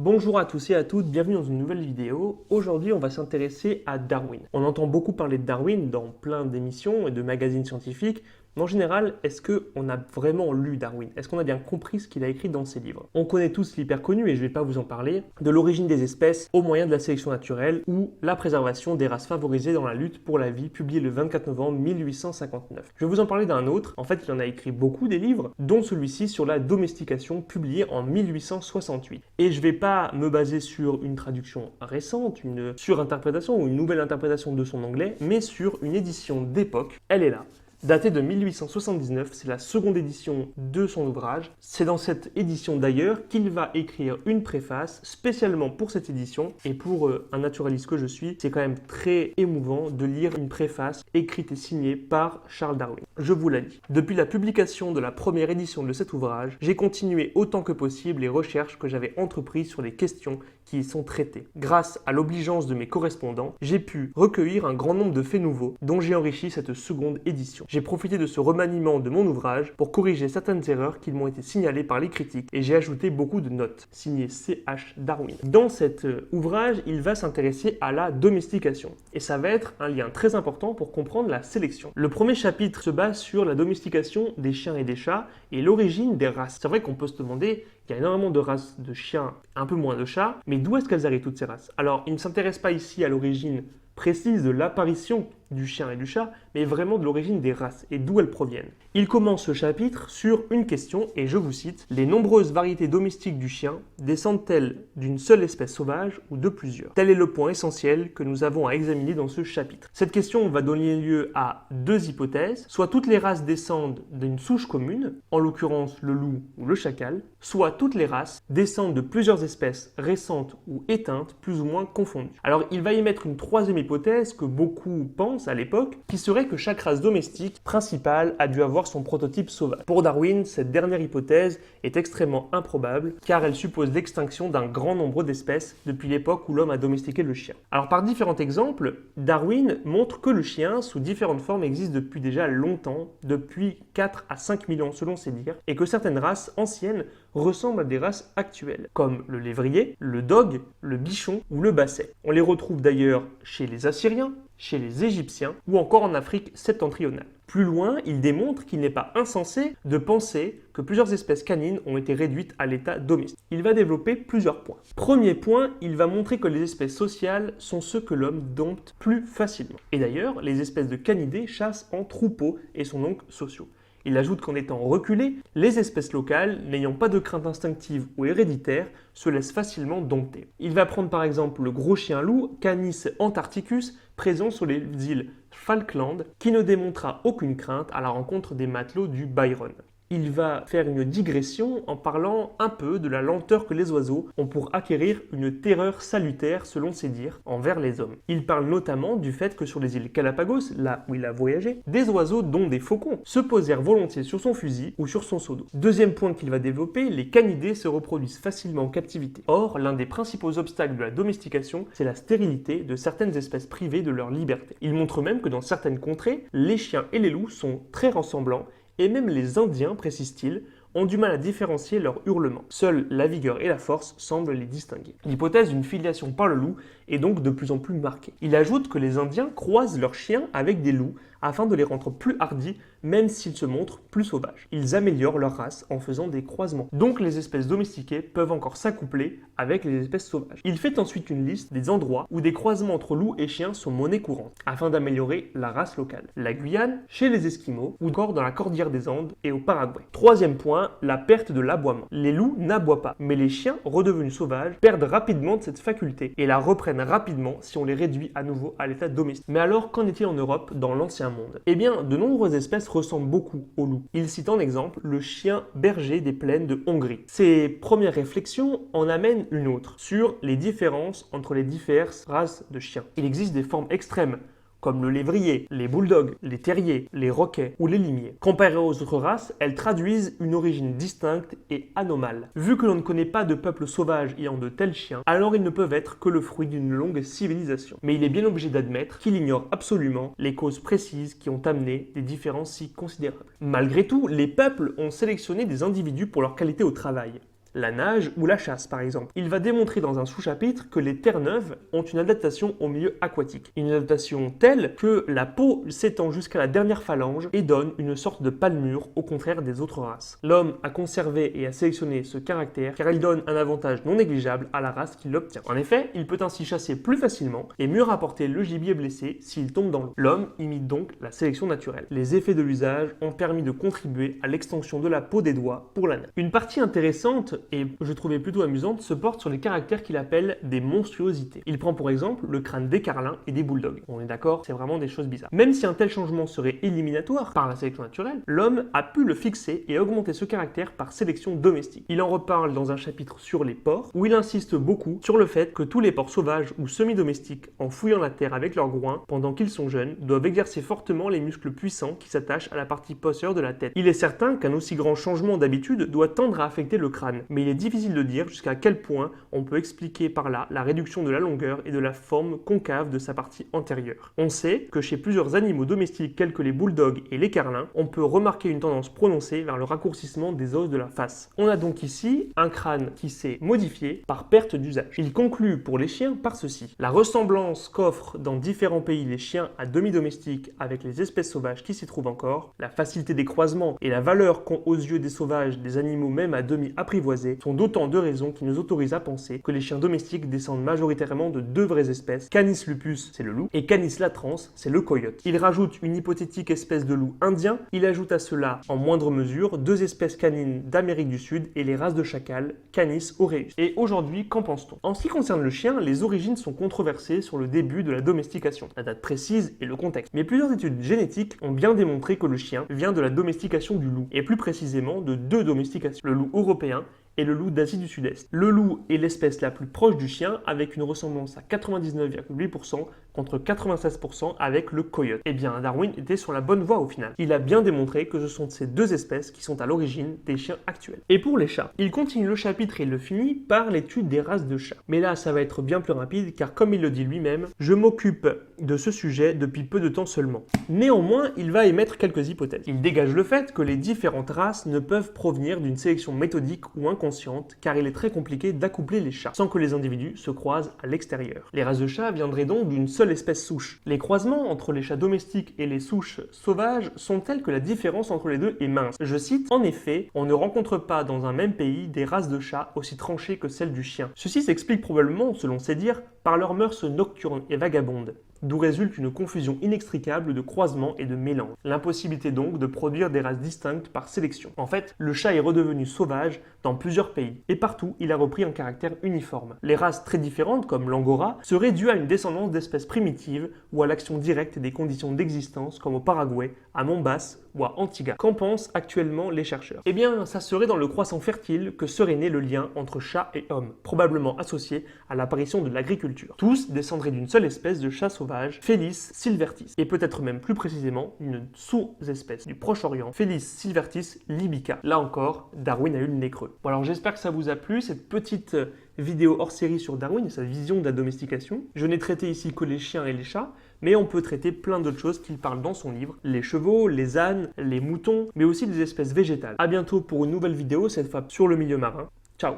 Bonjour à tous et à toutes, bienvenue dans une nouvelle vidéo. Aujourd'hui, on va s'intéresser à Darwin. On entend beaucoup parler de Darwin dans plein d'émissions et de magazines scientifiques, mais en général, est-ce qu'on a vraiment lu Darwin? Est-ce qu'on a bien compris ce qu'il a écrit dans ses livres? On connaît tous l'hyper connu, et je ne vais pas vous en parler, de l'origine des espèces au moyen de la sélection naturelle ou la préservation des races favorisées dans la lutte pour la vie, publié le 24 novembre 1859. Je vais vous en parler d'un autre, en fait il en a écrit beaucoup des livres, dont celui-ci sur la domestication, publié en 1868. Et je ne vais pas me baser sur une traduction récente, une surinterprétation ou une nouvelle interprétation de son anglais, mais sur une édition d'époque, elle est là. Datée de 1879, c'est la seconde édition de son ouvrage. C'est dans cette édition d'ailleurs qu'il va écrire une préface spécialement pour cette édition. Et pour un naturaliste que je suis, c'est quand même très émouvant de lire une préface écrite et signée par Charles Darwin. Je vous la lis. Depuis la publication de la première édition de cet ouvrage, j'ai continué autant que possible les recherches que j'avais entreprises sur les questions qui y sont traitées. Grâce à l'obligeance de mes correspondants, j'ai pu recueillir un grand nombre de faits nouveaux dont j'ai enrichi cette seconde édition. J'ai profité de ce remaniement de mon ouvrage pour corriger certaines erreurs qui m'ont été signalées par les critiques et j'ai ajouté beaucoup de notes. Signé C.H. Darwin. Dans cet ouvrage, il va s'intéresser à la domestication et ça va être un lien très important pour comprendre la sélection. Le premier chapitre se base sur la domestication des chiens et des chats et l'origine des races. C'est vrai qu'on peut se demander, il y a énormément de races de chiens, un peu moins de chats, mais d'où est-ce qu'elles arrivent toutes ces races? Alors, il ne s'intéresse pas ici à l'origine précise de l'apparition du chien et du chat, mais vraiment de l'origine des races et d'où elles proviennent. Il commence ce chapitre sur une question, et je vous cite, « Les nombreuses variétés domestiques du chien descendent-elles d'une seule espèce sauvage ou de plusieurs ?» Tel est le point essentiel que nous avons à examiner dans ce chapitre. Cette question va donner lieu à deux hypothèses, soit toutes les races descendent d'une souche commune, en l'occurrence le loup ou le chacal, soit toutes les races descendent de plusieurs espèces récentes ou éteintes, plus ou moins confondues. Alors il va y mettre une troisième hypothèse que beaucoup pensent à l'époque, qui serait que chaque race domestique principale a dû avoir son prototype sauvage. Pour Darwin, cette dernière hypothèse est extrêmement improbable, car elle suppose l'extinction d'un grand nombre d'espèces depuis l'époque où l'homme a domestiqué le chien. Alors par différents exemples, Darwin montre que le chien, sous différentes formes, existe depuis déjà longtemps, depuis 4 à 5 000 ans selon ses dires, et que certaines races anciennes ressemblent à des races actuelles, comme le lévrier, le dogue, le bichon ou le basset. On les retrouve d'ailleurs chez les Assyriens, chez les Égyptiens ou encore en Afrique septentrionale. Plus loin, il démontre qu'il n'est pas insensé de penser que plusieurs espèces canines ont été réduites à l'état domestique. Il va développer plusieurs points. Premier point, il va montrer que les espèces sociales sont ceux que l'homme dompte plus facilement. Et d'ailleurs, les espèces de canidés chassent en troupeau et sont donc sociaux. Il ajoute qu'en étant reculées, les espèces locales, n'ayant pas de crainte instinctive ou héréditaire, se laissent facilement dompter. Il va prendre par exemple le gros chien loup, Canis antarcticus, présent sur les îles Falkland, qui ne démontra aucune crainte à la rencontre des matelots du Byron. Il va faire une digression en parlant un peu de la lenteur que les oiseaux ont pour acquérir une terreur salutaire, selon ses dires, envers les hommes. Il parle notamment du fait que sur les îles Galapagos, là où il a voyagé, des oiseaux, dont des faucons, se posèrent volontiers sur son fusil ou sur son seau d'eau. Deuxième point qu'il va développer, les canidés se reproduisent facilement en captivité. Or, l'un des principaux obstacles de la domestication, c'est la stérilité de certaines espèces privées de leur liberté. Il montre même que dans certaines contrées, les chiens et les loups sont très ressemblants, et même les Indiens, précise-t-il, ont du mal à différencier leurs hurlements. Seule la vigueur et la force semblent les distinguer. L'hypothèse d'une filiation par le loup est donc de plus en plus marquée. Il ajoute que les Indiens croisent leurs chiens avec des loups afin de les rendre plus hardis, même s'ils se montrent plus sauvages. Ils améliorent leur race en faisant des croisements. Donc les espèces domestiquées peuvent encore s'accoupler avec les espèces sauvages. Il fait ensuite une liste des endroits où des croisements entre loups et chiens sont monnaie courante, afin d'améliorer la race locale. La Guyane, chez les Esquimaux, ou encore dans la cordillère des Andes et au Paraguay. Troisième point, la perte de l'aboiement. Les loups n'aboient pas, mais les chiens, redevenus sauvages, perdent rapidement de cette faculté et la reprennent rapidement si on les réduit à nouveau à l'état domestique. Mais alors, qu'en est-il en Europe dans l'ancien monde? Eh bien, de nombreuses espèces ressemblent beaucoup au loup. Il cite en exemple le chien berger des plaines de Hongrie. Ses premières réflexions en amènent une autre, sur les différences entre les diverses races de chiens. Il existe des formes extrêmes, comme le lévrier, les bulldogs, les terriers, les roquets ou les limiers. Comparées aux autres races, elles traduisent une origine distincte et anomale. Vu que l'on ne connaît pas de peuple sauvage ayant de tels chiens, alors ils ne peuvent être que le fruit d'une longue civilisation. Mais il est bien obligé d'admettre qu'il ignore absolument les causes précises qui ont amené des différences si considérables. Malgré tout, les peuples ont sélectionné des individus pour leur qualité au travail. la nage ou la chasse par exemple. Il va démontrer dans un sous-chapitre que les terre-neuves ont une adaptation au milieu aquatique. Une adaptation telle que la peau s'étend jusqu'à la dernière phalange et donne une sorte de palmure au contraire des autres races. L'homme a conservé et a sélectionné ce caractère car il donne un avantage non négligeable à la race qui l'obtient. En effet, il peut ainsi chasser plus facilement et mieux rapporter le gibier blessé s'il tombe dans l'eau. L'homme imite donc la sélection naturelle. Les effets de l'usage ont permis de contribuer à l'extension de la peau des doigts pour la nage. Une partie intéressante et je trouvais plutôt amusante se porte sur les caractères qu'il appelle des monstruosités. Il prend pour exemple le crâne des carlins et des bulldogs. On est d'accord, c'est vraiment des choses bizarres. Même si un tel changement serait éliminatoire par la sélection naturelle, l'homme a pu le fixer et augmenter ce caractère par sélection domestique. Il en reparle dans un chapitre sur les porcs où il insiste beaucoup sur le fait que tous les porcs sauvages ou semi-domestiques en fouillant la terre avec leurs groins pendant qu'ils sont jeunes doivent exercer fortement les muscles puissants qui s'attachent à la partie postérieure de la tête. Il est certain qu'un aussi grand changement d'habitude doit tendre à affecter le crâne, mais il est difficile de dire jusqu'à quel point on peut expliquer par là la réduction de la longueur et de la forme concave de sa partie antérieure. On sait que chez plusieurs animaux domestiques tels que les bulldogs et les carlins, on peut remarquer une tendance prononcée vers le raccourcissement des os de la face. On a donc ici un crâne qui s'est modifié par perte d'usage. Il conclut pour les chiens par ceci. La ressemblance qu'offrent dans différents pays les chiens à demi-domestiques avec les espèces sauvages qui s'y trouvent encore, la facilité des croisements et la valeur qu'ont aux yeux des sauvages des animaux même à demi apprivoisés sont d'autant de raisons qui nous autorisent à penser que les chiens domestiques descendent majoritairement de deux vraies espèces, Canis lupus, c'est le loup, et Canis latrans, c'est le coyote. Il rajoute une hypothétique espèce de loup indien, il ajoute à cela, en moindre mesure, deux espèces canines d'Amérique du Sud et les races de chacal, Canis aureus. Et aujourd'hui, qu'en pense-t-on? En ce qui concerne le chien, les origines sont controversées sur le début de la domestication, la date précise et le contexte. Mais plusieurs études génétiques ont bien démontré que le chien vient de la domestication du loup, et plus précisément de deux domestications, le loup européen et le loup d'Asie du Sud-Est. Le loup est l'espèce la plus proche du chien avec une ressemblance à 99,8% contre 96% avec le coyote. Eh bien, Darwin était sur la bonne voie au final. Il a bien démontré que ce sont ces deux espèces qui sont à l'origine des chiens actuels. Et pour les chats, il continue le chapitre et le finit par l'étude des races de chats. Mais là, ça va être bien plus rapide car comme il le dit lui-même, je m'occupe de ce sujet depuis peu de temps seulement. Néanmoins, il va émettre quelques hypothèses. Il dégage le fait que les différentes races ne peuvent provenir d'une sélection méthodique ou inconsciente car il est très compliqué d'accoupler les chats sans que les individus se croisent à l'extérieur. Les races de chats viendraient donc d'une seule espèce souche. Les croisements entre les chats domestiques et les souches sauvages sont tels que la différence entre les deux est mince. Je cite, en effet, on ne rencontre pas dans un même pays des races de chats aussi tranchées que celles du chien. Ceci s'explique probablement, selon ses dires, par leurs mœurs nocturnes et vagabondes, d'où résulte une confusion inextricable de croisements et de mélanges. L'impossibilité donc de produire des races distinctes par sélection. En fait, le chat est redevenu sauvage dans plusieurs pays, et partout il a repris un caractère uniforme. Les races très différentes, comme l'angora, seraient dues à une descendance d'espèces primitives ou à l'action directe des conditions d'existence, comme au Paraguay, à Mombasa ou à Antigua. Qu'en pensent actuellement les chercheurs? Eh bien, ça serait dans le croissant fertile que serait né le lien entre chat et homme, probablement associé à l'apparition de l'agriculture. Tous descendraient d'une seule espèce de chat sauvage, Felis silvertis, et peut-être même plus précisément une sous-espèce du Proche-Orient, Felis silvertis libica. Là encore, Darwin a eu le nez creux. Bon, alors j'espère que ça vous a plu, cette petite vidéo hors série sur Darwin et sa vision de la domestication. Je n'ai traité ici que les chiens et les chats, mais on peut traiter plein d'autres choses qu'il parle dans son livre, les chevaux, les ânes, les moutons, mais aussi des espèces végétales. A bientôt pour une nouvelle vidéo, cette fois sur le milieu marin. Ciao!